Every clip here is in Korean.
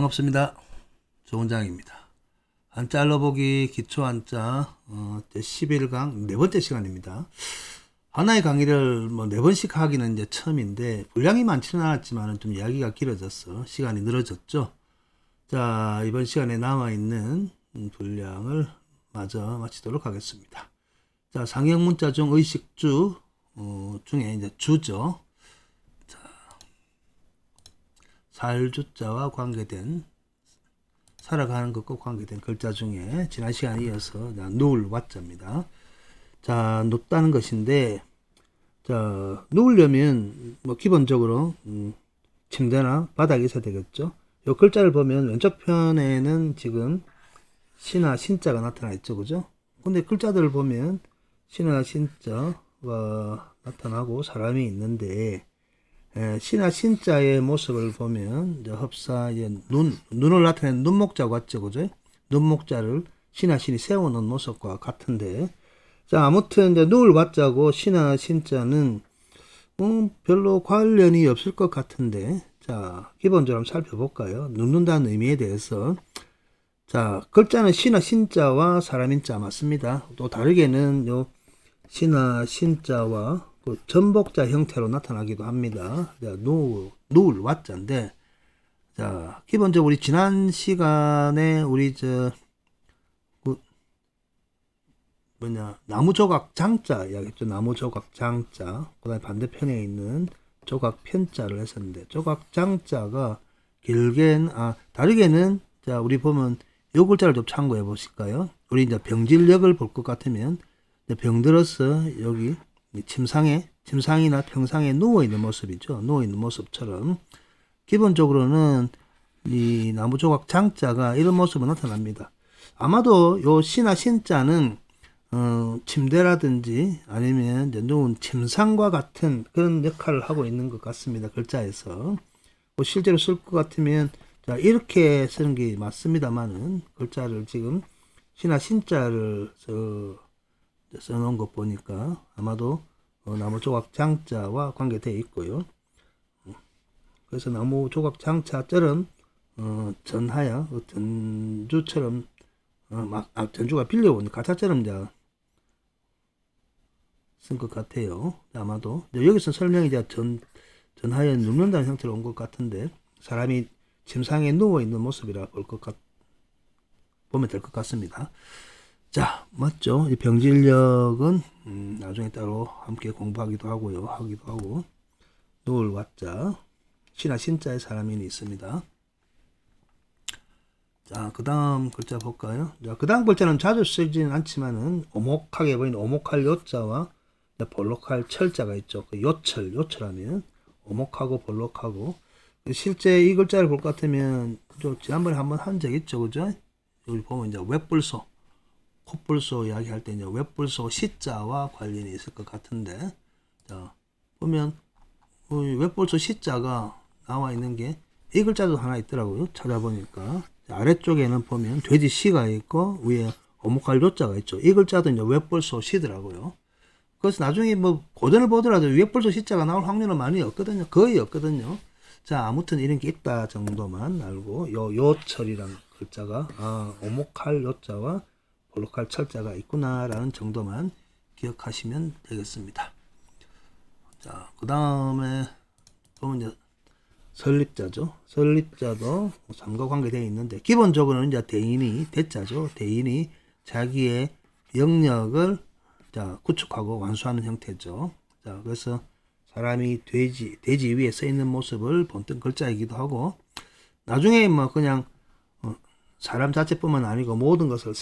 반갑습니다. 조원장입니다. 한자 알아보기 기초 한자 11강 네 번째 시간입니다. 하나의 강의를 네 번씩 하기는 이제 처음인데 분량이 많지는 않았지만 좀 이야기가 길어졌어. 시간이 늘어졌죠. 자, 이번 시간에 남아있는 분량을 마저 마치도록 하겠습니다. 자, 상형 문자 중 의식주 중에 이제 주죠. 자, 살주자와 관계된 살아가는 것과 관계된 글자 중에 지난 시간에 이어서 누울 와자입니다. 자, 눕다는 것인데, 자, 누우려면 기본적으로 침대나 바닥에 있어야 되겠죠. 이 글자를 보면 왼쪽 편에는 지금 시나 신자가 나타나 있죠, 그죠? 근데 글자들을 보면 시나 신자가 나타나고 사람이 있는데, 시나 신자의 모습을 보면 흡사 눈을 나타내는 눈목자 같죠, 그죠? 눈목자를 시나 신이 세우는 모습과 같은데, 자, 아무튼 이제 누울 와자고 시나 신자는 별로 관련이 없을 것 같은데, 자, 기본적으로 한번 살펴볼까요? 눕는다는 의미에 대해서. 자, 글자는 시나 신자와 사람인자 맞습니다. 또 다르게는 요 시나 신자와 그 전복자 형태로 나타나기도 합니다. 누울 와자인데, 자, 기본적으로 우리 지난 시간에 우리 나무 조각 장자 이야기했죠. 나무 조각 장자. 그 다음에 반대편에 있는 조각 편자를 했었는데, 조각 장자가 다르게는, 자, 우리 보면 요 글자를 좀 참고해 보실까요? 우리 이제 병질력을 볼 것 같으면, 병들어서 여기 침상이나 평상에 누워있는 모습이죠. 누워있는 모습처럼. 기본적으로는 이 나무 조각 장자가 이런 모습으로 나타납니다. 아마도 요 시나 신자는 침대라든지 아니면 누운 침상과 같은 그런 역할을 하고 있는 것 같습니다. 글자에서. 실제로 쓸 것 같으면, 자, 이렇게 쓰는 게 맞습니다만은, 글자를 지금 시나 신자를 써놓은 것 보니까 아마도 나무 조각 장자와 관계되어 있고요. 그래서 나무 조각 장자처럼 전하야 전주처럼 전주가 빌려온 가짜처럼 이제 쓴 것 같아요. 아마도 여기서 설명이 이제 전하에 눕는다는 형태로 온 것 같은데, 사람이 침상에 누워 있는 모습이라 보면 될 것 같습니다. 자, 맞죠? 이 병질력은 나중에 따로 함께 공부하기도 하고 누울 와자 시나 신자의 사람인이 있습니다. 자, 그 다음 글자 볼까요? 자, 그 다음 글자는 자주 쓰지는 않지만은 오목하게 보이는 오목할 요자와 볼록할 철자가 있죠. 그 요철하면 오목하고 볼록하고, 실제 이 글자를 볼 것 같으면 좀 지난번에 한번 한 적 있죠, 그죠? 여기 보면 이제 웹불소, 콧불소 이야기할 때 이제 웹불소 시자와 관련이 있을 것 같은데, 자, 보면 웹불소 시자가 나와 있는 게 이 글자도 하나 있더라고요. 찾아보니까 아래쪽에는 보면 돼지 시가 있고 위에 오목할 요자가 있죠. 이 글자도 이제 웹불소 시더라고요. 그래서 나중에 고전을 보더라도 웹불소 시자가 나올 확률은 많이 없거든요. 거의 없거든요. 자, 아무튼 이런 게 있다 정도만 알고, 요철이라는 글자가 오목할 요자와 볼록할 철자가 있구나라는 정도만 기억하시면 되겠습니다. 자, 그 다음에 보면 이제 설립자죠. 설립자도 삼가관계되어 있는데, 기본적으로는 이제 대자죠. 대인이 자기의 영역을 구축하고 완수하는 형태죠. 자, 그래서 사람이 돼지 위에 써 있는 모습을 본뜬 글자이기도 하고, 나중에 그냥 사람 자체뿐만 아니고 모든 것을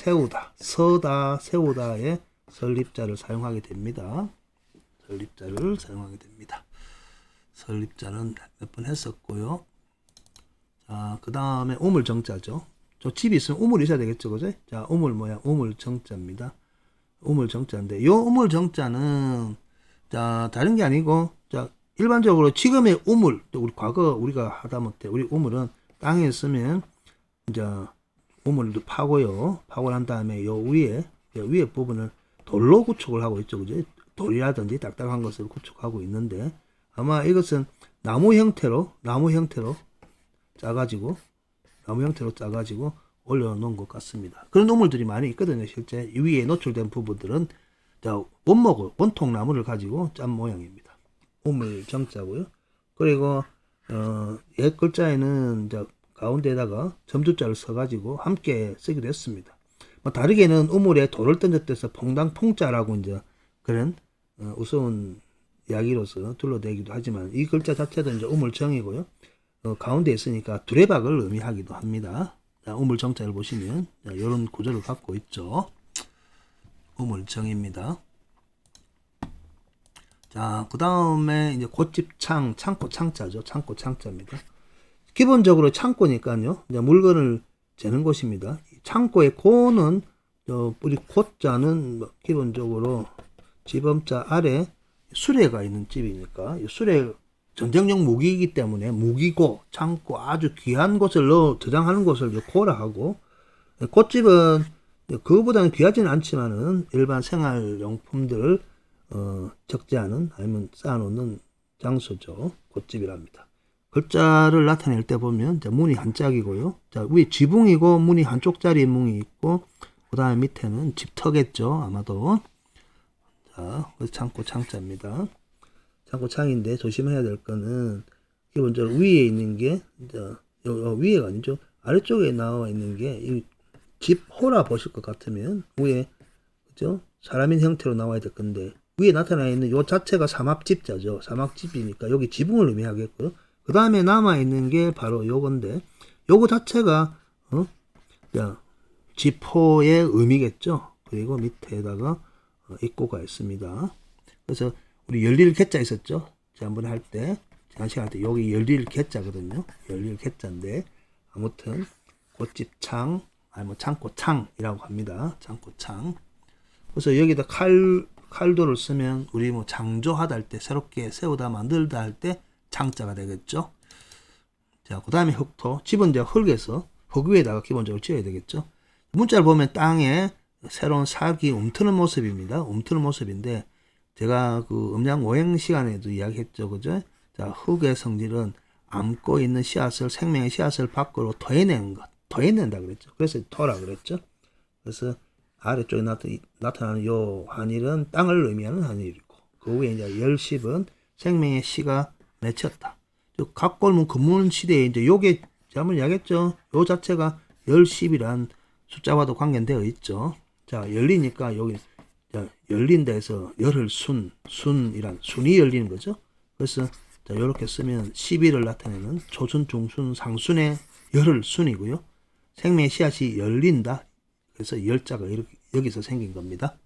세우다의 설립자를 사용하게 됩니다. 설립자를 사용하게 됩니다. 설립자는 몇 번 했었고요. 자, 그 다음에 우물정자죠. 저 집이 있으면 우물이 있어야 되겠죠, 그죠? 자, 우물정자입니다. 우물정자인데, 요 우물정자는, 자, 다른 게 아니고, 자, 일반적으로 지금의 우물, 또 과거 우리가 하다못해 우리 우물은 땅에 있으면, 이제, 우물도 파고요. 파고 난 다음에 요 위에 부분을 돌로 구축을 하고 있죠, 그죠? 돌이라든지 딱딱한 것을 구축하고 있는데, 아마 이것은 나무 형태로 짜가지고 나무 형태로 짜가지고 올려놓은 것 같습니다. 그런 우물들이 많이 있거든요. 실제 위에 노출된 부분들은 원통 나무를 가지고 짠 모양입니다. 우물 정자고요. 그리고 옛 글자에는 이제 가운데에다가 점주자를 써가지고 함께 쓰기도 했습니다. 뭐 다르게는 우물에 돌을 던졌대서 퐁당퐁자라고 이제 그런 우스운 이야기로서 둘러대기도 하지만 이 글자 자체도 이제 우물정이고요. 가운데 있으니까 두레박을 의미하기도 합니다. 자, 우물정자를 보시면 이런 구조를 갖고 있죠. 우물정입니다. 자, 그 다음에 이제 곶집창, 창고 창자죠. 창고 창자입니다. 기본적으로 창고니까요. 이제 물건을 재는 곳입니다. 창고의 고는 우리 곶자는 기본적으로 지범자 아래 수레가 있는 집이니까 수레 전쟁용 무기이기 때문에 무기고 창고 아주 귀한 곳을 저장하는 곳을 고라 하고 곶집은 그거보다는 귀하지는 않지만은 일반 생활용품들을 적지 않은 아니면 쌓아놓는 장소죠. 곶집이랍니다. 글자를 나타낼 때 보면 문이 한 짝이고요. 자, 위에 지붕이고 문이 한쪽짜리 문이 있고 그 다음에 밑에는 집터겠죠. 아마도. 자, 창고 창자입니다. 창고 창인데 조심해야 될 거는 기본적으로 위에 있는 게 위에가 아니죠. 아래쪽에 나와 있는 게 이 집호라 보실 것 같으면 위에 그죠? 사람인 형태로 나와야 될 건데 위에 나타나 있는 요 자체가 사막집자죠. 사막집이니까 여기 지붕을 의미하겠고요. 그 다음에 남아있는 게 바로 요건데, 요거 자체가, 지포의 의미겠죠. 그리고 밑에다가 입구가 있습니다. 그래서 우리 열릴 개자 있었죠. 지난번에 할 때, 지난 시간 할 때, 여기 열릴 개자거든요. 열릴 개자인데, 아무튼, 곶집창, 아니 뭐 창고창이라고 합니다. 창고창. 그래서 여기다 칼도를 쓰면, 우리 뭐 장조하다 할 때, 새롭게 세우다 만들다 할 때, 창자가 되겠죠. 자, 그 다음에 흙토. 집은 이제 흙에서 흙 위에다가 기본적으로 지어야 되겠죠. 문자를 보면 땅에 새로운 살기 움트는 모습입니다. 움트는 모습인데 제가 그 음양 오행 시간에도 이야기했죠. 그죠? 자, 흙의 성질은 안고 있는 씨앗을 생명의 씨앗을 밖으로 토해내는 것. 토해낸다 그랬죠. 그래서 토라 그랬죠. 그래서 아래쪽에 나타나는 요 한일은 땅을 의미하는 한일이고 그 위에 이제 열십은 생명의 씨가 맺혔다. 각골문 금문 시대에 이제 요게 한번 이야기했죠. 요 자체가 열십이란 숫자와도 관계되어 있죠. 자, 열리니까 여기 열린 데서 열을 순이란 순이 열리는 거죠. 그래서 자, 요렇게 쓰면 12를 나타내는 초순, 중순, 상순의 열을 순이고요. 생명의 씨앗이 열린다. 그래서 열자가 이렇게 여기서 생긴 겁니다.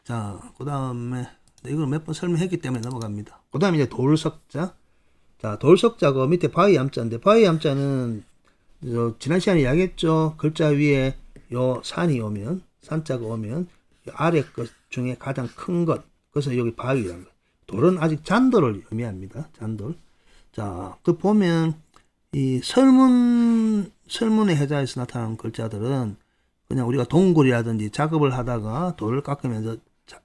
자, 그 다음에 이걸 몇 번 설명했기 때문에 넘어갑니다. 그 다음에 이제 돌석자. 자, 돌석자가 밑에 바위 암자인데, 바위 암자는, 지난 시간에 이야기했죠. 글자 위에 요 산이 오면, 산자가 오면, 아래 것 중에 가장 큰 것. 그래서 여기 바위라는 거. 돌은 아직 잔돌을 의미합니다. 잔돌. 자, 그 보면, 이 설문의 해자에서 나타나는 글자들은 그냥 우리가 동굴이라든지 작업을 하다가 돌을 깎으면서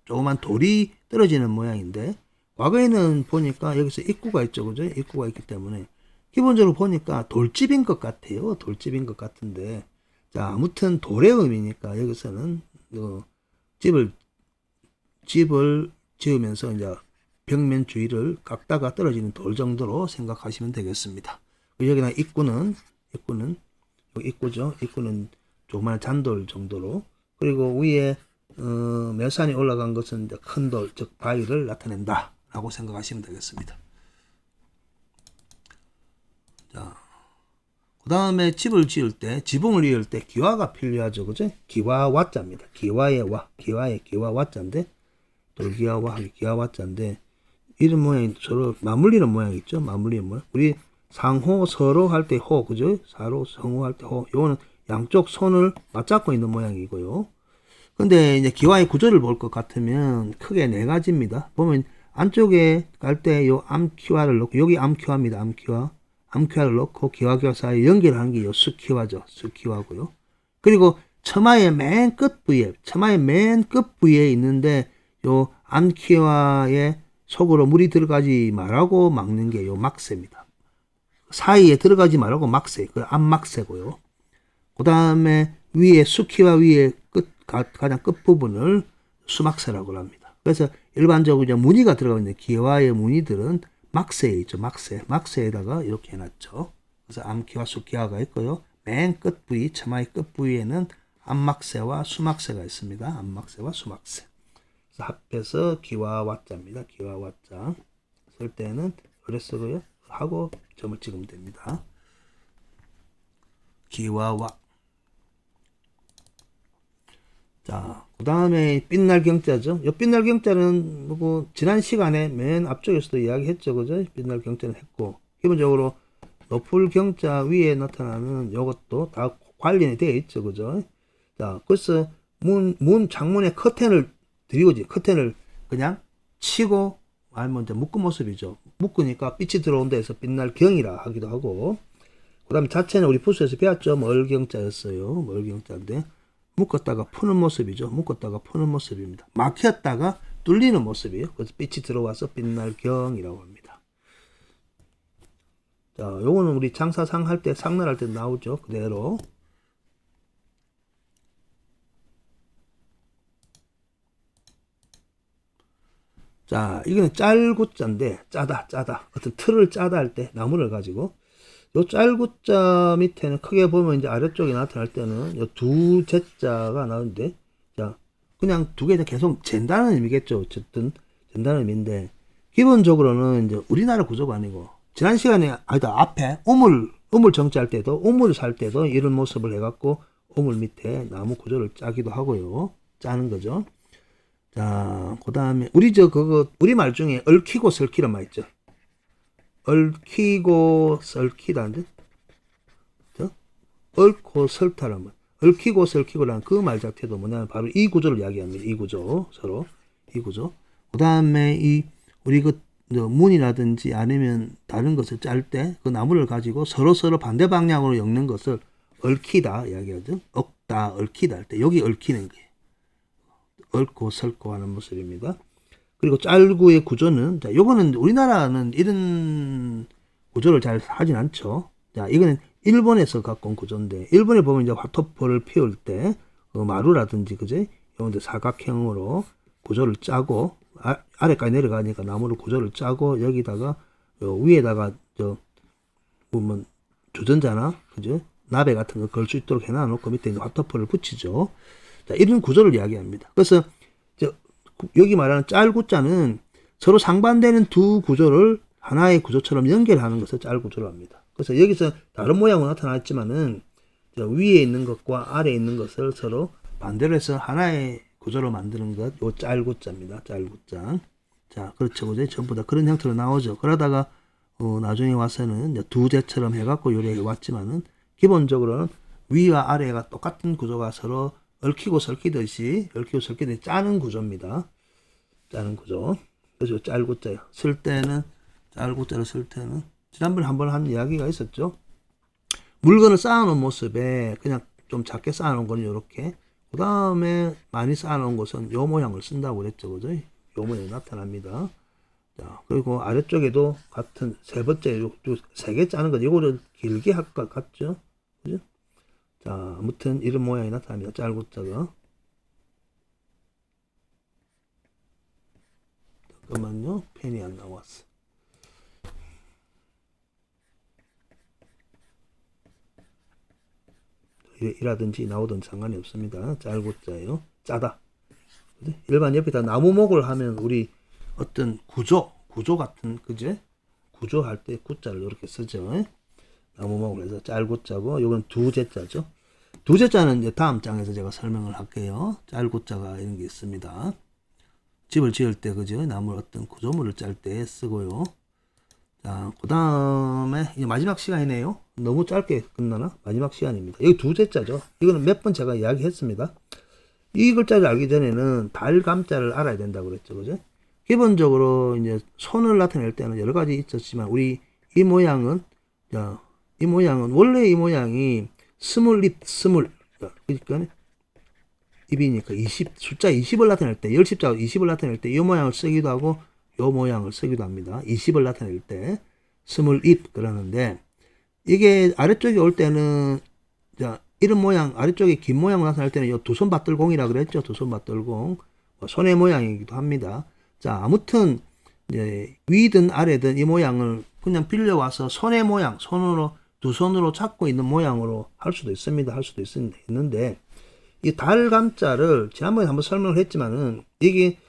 조그만 돌이 떨어지는 모양인데 과거에는 보니까 여기서 입구가 있죠. 그죠? 입구가 있기 때문에 기본적으로 보니까 돌집인 것 같아요. 돌집인 것 같은데 자, 아무튼 돌의 의미니까 여기서는 집을 지으면서 이제 벽면 주위를 깎다가 떨어지는 돌 정도로 생각하시면 되겠습니다. 여기나 입구는 입구죠. 입구는 조그만 잔돌 정도로 그리고 위에 몇 산이 올라간 것은 이제 큰 돌, 즉 바위를 나타낸다 라고 생각하시면 되겠습니다. 자, 그 다음에 집을 지을 때, 지붕을 이을 때 기와가 필요하죠. 그죠? 기와 와자입니다. 기와의 와, 기와의 기와 와자인데 돌기와 와, 기와 와자인데 이런 모양이 서로 맞물리는 모양이 있죠. 맞물리는 모양. 우리 상호, 서로 할 때 호, 그죠? 사로, 성호 할 때 호. 요거는 양쪽 손을 맞잡고 있는 모양이고요. 근데 이제 기와의 구조를 볼 것 같으면 크게 네 가지입니다. 보면 안쪽에 갈 때 요 암키와를 넣고 여기 암키와입니다. 암키와를 넣고 기와 사이에 연결하는 게 요 수키와죠. 수키와고요. 그리고 처마의 맨 끝 부위에 있는데 요 암키와의 속으로 물이 들어가지 말라고 막는 게 요 막새입니다. 사이에 들어가지 말고 막세, 그 앞막세고요. 그 다음에 위에 수키와 위에 가장 끝부분을 수막세라고 합니다. 그래서 일반적으로 무늬가 들어가 있는 기와의 무늬들은 막세에 있죠. 막세에다가 이렇게 해놨죠. 그래서 암기와 수기화가 있고요. 맨 끝 부위, 처마의 끝 부위에는 앞막세와 수막세가 있습니다. 앞막세와 수막세. 그래서 합해서 기와와자입니다. 기와와자. 쓸 때는 이래 쓰고요. 하고 점을 찍으면 됩니다. 기와와. 자, 그 다음에 빛날 경자죠. 이 빛날 경자는 뭐 지난 시간에 맨 앞쪽에서도 이야기했죠, 그죠? 빛날 경자는 했고, 기본적으로 높을 경자 위에 나타나는 이것도 다 관련이 되어 있죠, 그죠? 자, 그래서 창문에 커튼을 드리고지, 커튼을 그냥 치고 아니면 이제 묶은 모습이죠. 묶으니까 빛이 들어온다 해서 빛날 경이라 하기도 하고, 그 다음에 자체는 우리 부수에서 배웠죠. 멀경자였어요. 멀경자인데 묶었다가 푸는 모습이죠. 묶었다가 푸는 모습입니다. 막혔다가 뚫리는 모습이에요. 그래서 빛이 들어와서 빛날 경이라고 합니다. 자, 요거는 우리 장사상 할 때, 상날할 때 나오죠. 그대로. 자, 이거는 짤구자인데, 짜다. 어떤 틀을 짜다 할 때, 나무를 가지고. 요 짤구자 밑에는 크게 보면 이제 아래쪽에 나타날 때는 요 두 제자가 나오는데, 자, 그냥 두 개 다 계속 잰다는 의미겠죠. 어쨌든, 잰다는 의미인데, 기본적으로는 이제 우리나라 구조가 아니고, 지난 시간에, 앞에 우물 정치할 때도, 우물을 살 때도 이런 모습을 해갖고, 우물 밑에 나무 구조를 짜기도 하고요. 짜는 거죠. 자, 그 다음에, 우리말 중에 얽히고 설키란 말 있죠. 얽히고 설키다는데, 얽고 설타란 말. 얽히고 설키고라는 그 말 자체도 뭐냐면 바로 이 구조를 이야기합니다. 이 구조, 서로. 이 구조. 그 다음에 우리 문이라든지 아니면 다른 것을 짤 때 그 나무를 가지고 서로 반대 방향으로 엮는 것을 얽히다 이야기하죠. 얽다, 얽히다 할 때 여기 얽히는 거예요. 얽고 설고 하는 모습입니다. 그리고 짤구의 구조는, 자, 요거는 우리나라는 이런 구조를 잘 하진 않죠. 자, 이거는 일본에서 갖고 온 구조인데, 일본에 보면 이제 화토포를 피울 때, 마루라든지, 그제? 요런데 사각형으로 구조를 짜고, 아래까지 내려가니까 나무를 구조를 짜고, 여기다가, 위에다가, 보면, 주전자나, 그죠? 나베 같은 거 걸 수 있도록 해놔놓고 밑에 이제 화토포를 붙이죠. 자, 이런 구조를 이야기합니다. 그래서, 여기 말하는 짤구자는 서로 상반되는 두 구조를 하나의 구조처럼 연결하는 것을 짤구조로 합니다. 그래서 여기서 다른 모양으로 나타났지만은 위에 있는 것과 아래에 있는 것을 서로 반대로 해서 하나의 구조로 만드는 것, 요 짤구자입니다. 짤구자. 자, 그렇죠. 그죠? 전부 다 그런 형태로 나오죠. 그러다가 나중에 와서는 두 제처럼 해갖고 요리해 왔지만은 기본적으로는 위와 아래가 똑같은 구조가 서로 얽히고 설키듯이 짜는 구조입니다. 짜는 구조. 그래서 짤구자요. 짤구자를 쓸 때는 지난번에 한번 한 이야기가 있었죠. 물건을 쌓아놓은 모습에 그냥 좀 작게 쌓아놓은 거는 이렇게. 그 다음에 많이 쌓아놓은 것은 요 모양을 쓴다고 그랬죠, 그죠? 요 모양이 나타납니다. 자, 그리고 아래쪽에도 같은 세 번째 세 개 짜는 거, 이거를 길게 할 것 같죠, 그죠? 자, 아무튼 이런 모양이 나타납니다. 짤구자가. 잠깐만요. 펜이 안 나왔어. 이라든지 나오든 상관이 없습니다. 짤구자예요. 짜다. 일반 옆에다 나무목을 하면 우리 어떤 구조 같은, 그제? 구조할 때 구자를 이렇게 쓰죠. 나무목을 해서 짤구자고, 요건 두 제자죠. 두 제자는 이제 다음 장에서 제가 설명을 할게요. 짤구자가 이런 게 있습니다. 집을 지을 때, 그죠? 나무 어떤 구조물을 짤 때 쓰고요. 자, 그 다음에 이제 마지막 시간이네요. 너무 짧게 끝나나? 마지막 시간입니다. 여기 두 제자죠. 이거는 몇 번 제가 이야기했습니다. 이 글자를 알기 전에는 달감자를 알아야 된다고 그랬죠, 그죠? 기본적으로 이제 손을 나타낼 때는 여러 가지 있었지만, 우리 이 모양은, 자, 원래 이 모양이 스물, 그러니까 입이니까 20, 숫자 20을 나타낼 때, 10십자가 20을 나타낼 때 이 모양을 쓰기도 하고 이 모양을 쓰기도 합니다. 20을 나타낼 때 스물입 그러는데, 이게 아래쪽에 올 때는, 자, 이런 모양, 아래쪽에 긴 모양 나타날 때는 요 두손 밭들공이라 그랬죠. 두손 밭들공. 손의 모양이기도 합니다. 자, 아무튼, 이제, 위든 아래든 이 모양을 그냥 빌려와서 손의 모양, 손으로, 두 손으로 잡고 있는 모양으로 할 수도 있습니다. 할 수도 있는데, 이 달감자를 지난번에 한번 설명을 했지만은, 이게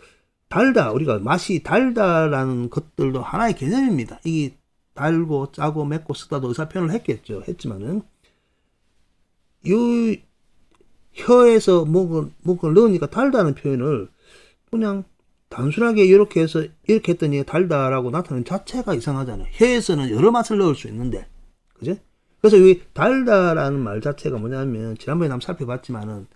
달다, 우리가 맛이 달다라는 것들도 하나의 개념입니다. 이게 달고 짜고 맵고 쓰다도 의사 표현을 했지만은, 이 혀에서 목을 넣으니까 달다는 표현을 그냥 단순하게 이렇게 해서 이렇게 했더니 달다라고 나타내는 자체가 이상하잖아요. 혀에서는 여러 맛을 넣을 수 있는데, 그죠? 그래서 이 달다라는 말 자체가 뭐냐면 지난번에 한번 살펴봤지만은,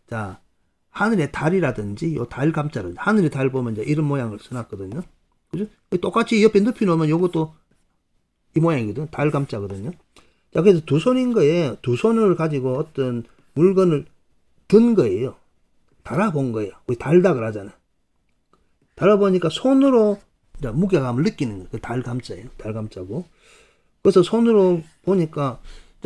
자, 하늘의 달이라든지 요 달 감자를 하늘의 달 보면 이제 이런 모양을 써놨거든요. 그죠? 똑같이 옆에 눕혀 놓으면 요것도 이 모양이거든. 달 감자거든요. 자, 그래서 두 손인 거예요. 두 손을 가지고 어떤 물건을 든 거예요. 달아본 거예요. 우리 달다 그러잖아. 달아보니까 손으로 무게감을 느끼는 거예요. 그 달 감자예요. 달 감자고. 그래서 손으로 보니까,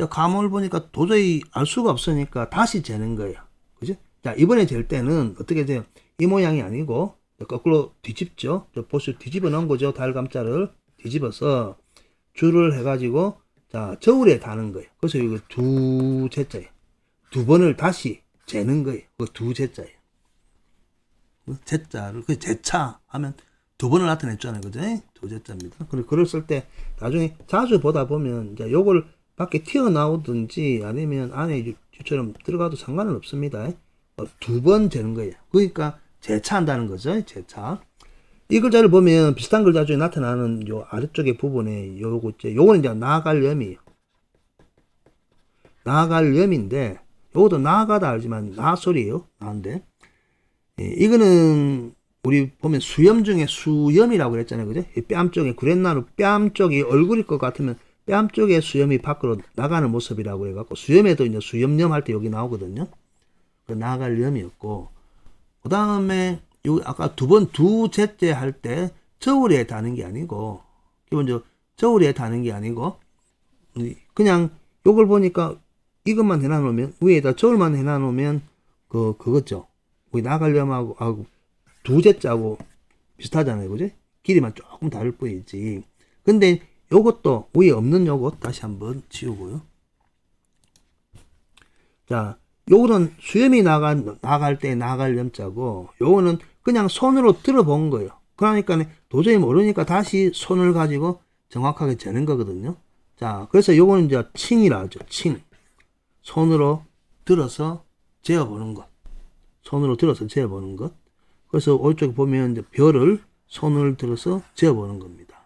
감을 보니까 도저히 알 수가 없으니까 다시 재는 거예요. 그죠? 자, 이번에 잴 때는 어떻게 돼요? 이 모양이 아니고, 거꾸로 뒤집죠? 보시면 뒤집어 놓은 거죠. 달 감자를 뒤집어서 줄을 해가지고, 자, 저울에 다는 거예요. 그래서 이거 두 제자예요. 두 번을 다시 재는 거예요. 그 두 제자예요. 제자를, 그 제차 하면 두 번을 나타냈잖아요. 그죠? 두 제자입니다. 그리고 글을 쓸 때 나중에 자주 보다 보면, 이제 요걸 밖에 튀어나오든지 아니면 안에 유처럼 들어가도 상관은 없습니다. 두 번 재는 거예요. 그러니까 제차한다는 거죠. 제차. 이 글자를 보면 비슷한 글자 중에 나타나는 요 아래쪽에 부분에 요거는 이제 나갈염이에요. 나갈염인데, 요것도 나가다 알지만 나 소리예요. 나인데. 이거는 우리 보면 수염 중에 수염이라고 그랬잖아요. 그죠? 뺨 쪽에 구렛나루 뺨 쪽이 얼굴일 것 같으면 뺨 쪽에 수염이 밖으로 나가는 모습이라고 해갖고 수염에도 이제 수염염 할 때 여기 나오거든요. 그 나갈염이었고, 그 다음에 요 아까 두 제째 할 때 저울에 다는 게 아니고, 기본적으로 저울에 다는 게 아니고 그냥 요걸 보니까 이것만 해놔놓으면, 위에다 저울만 해놔놓으면 그거죠. 우리 나갈염하고 두 제자하고 비슷하잖아요. 그죠? 길이만 조금 다를 뿐이지. 근데 요것도 위에 없는 요것 다시 한번 지우고요. 자, 요거는 수염이 나갈 때 나갈염자고, 요거는 그냥 손으로 들어본 거예요. 그러니까 도저히 모르니까 다시 손을 가지고 정확하게 재는 거거든요. 자, 그래서 요거는 이제 칭이라 하죠. 칭. 손으로 들어서 재어보는 것. 손으로 들어서 재어보는 것. 그래서 오른쪽에 보면 이제 별을 손을 들어서 재어보는 겁니다.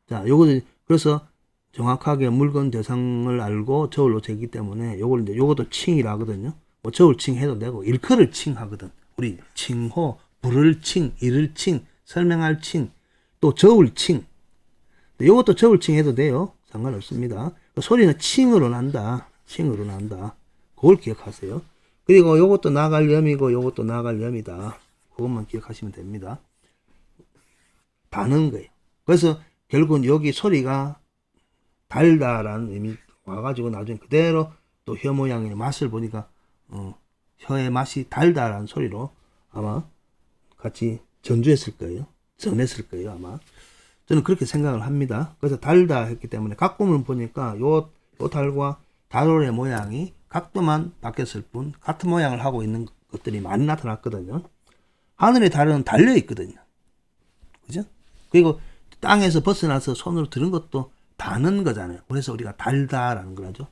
자, 요거는 그래서 정확하게 물건 대상을 알고 저울로 재기 때문에 요걸 이제 요것도 칭이라 하거든요. 뭐 저울 칭 해도 되고 일컬을 칭 하거든. 우리 칭호, 부를 칭, 이를 칭, 설명할 칭, 또 저울 칭. 요것도 저울 칭 해도 돼요. 상관없습니다. 그 소리는 칭으로 난다. 칭으로 난다. 그걸 기억하세요. 그리고 요것도 나갈염이고 요것도 나갈염이다. 그것만 기억하시면 됩니다. 다는 거예요. 그래서 결국은 여기 소리가 달다라는 의미 와가지고 나중에 그대로 또 혀 모양의 맛을 보니까 혀의 맛이 달다라는 소리로 아마 같이 전주했을 거예요. 전했을 거예요. 아마 저는 그렇게 생각을 합니다. 그래서 달다 했기 때문에 각도를 보니까 요 달과 달의 모양이 각도만 바뀌었을 뿐 같은 모양을 하고 있는 것들이 많이 나타났거든요. 하늘의 달은 달려 있거든요. 그죠? 그리고 땅에서 벗어나서 손으로 들은 것도 다는 거잖아요. 그래서 우리가 달다라는 걸 하죠.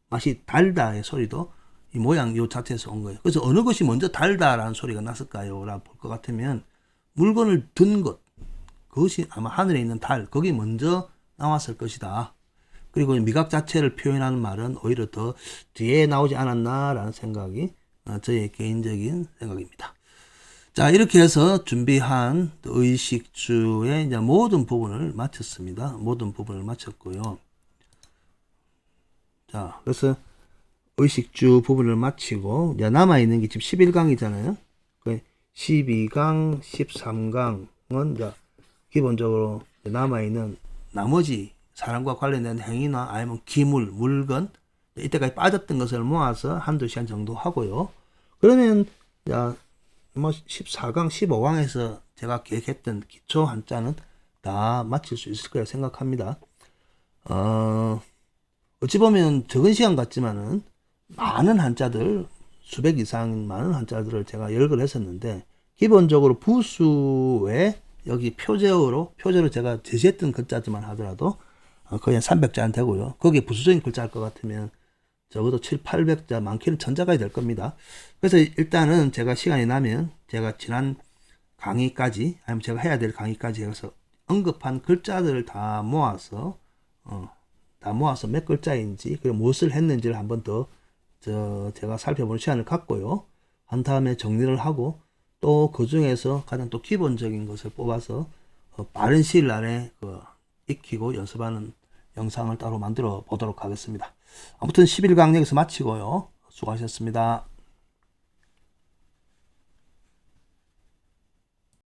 맛이 달다의 소리도 이 모양 요 자체에서 온 거예요. 그래서 어느 것이 먼저 달다라는 소리가 났을까요? 라고 볼 것 같으면 물건을 든 것, 그것이 아마 하늘에 있는 달, 거기 먼저 나왔을 것이다. 그리고 미각 자체를 표현하는 말은 오히려 더 뒤에 나오지 않았나라는 생각이 저의 개인적인 생각입니다. 자, 이렇게 해서 준비한 의식주의 이제 모든 부분을 마쳤습니다. 모든 부분을 마쳤고요. 자, 그래서 의식주 부분을 마치고 이제 남아있는 게 지금 11강이잖아요. 12강, 13강은 이제 기본적으로 남아있는 나머지 사람과 관련된 행위나 아니면 기물, 물건, 이때까지 빠졌던 것을 모아서 한두 시간 정도 하고요. 그러면 뭐 14강, 15강에서 제가 계획했던 기초 한자는 다 마칠 수 있을 거라 생각합니다. 어찌 보면 적은 시간 같지만은 많은 한자들, 수백 이상 많은 한자들을 제가 열거를 했었는데, 기본적으로 부수에 여기 표제어로 제가 제시했던 글자들만 하더라도 거의 한 300자는 되고요. 거기에 부수적인 글자일 것 같으면 적어도 7, 800자, 많게는 1000자가 될 겁니다. 그래서 일단은 제가 시간이 나면 제가 지난 강의까지, 아니면 제가 해야 될 강의까지 해서 언급한 글자들을 다 모아서 몇 글자인지, 그리고 무엇을 했는지를 한번 더 제가 살펴보는 시간을 갖고요. 한 다음에 정리를 하고, 또 그 중에서 가장 또 기본적인 것을 뽑아서 빠른 시일 안에 익히고 연습하는 영상을 따로 만들어 보도록 하겠습니다. 아무튼 11강 여기서 마치고요. 수고하셨습니다.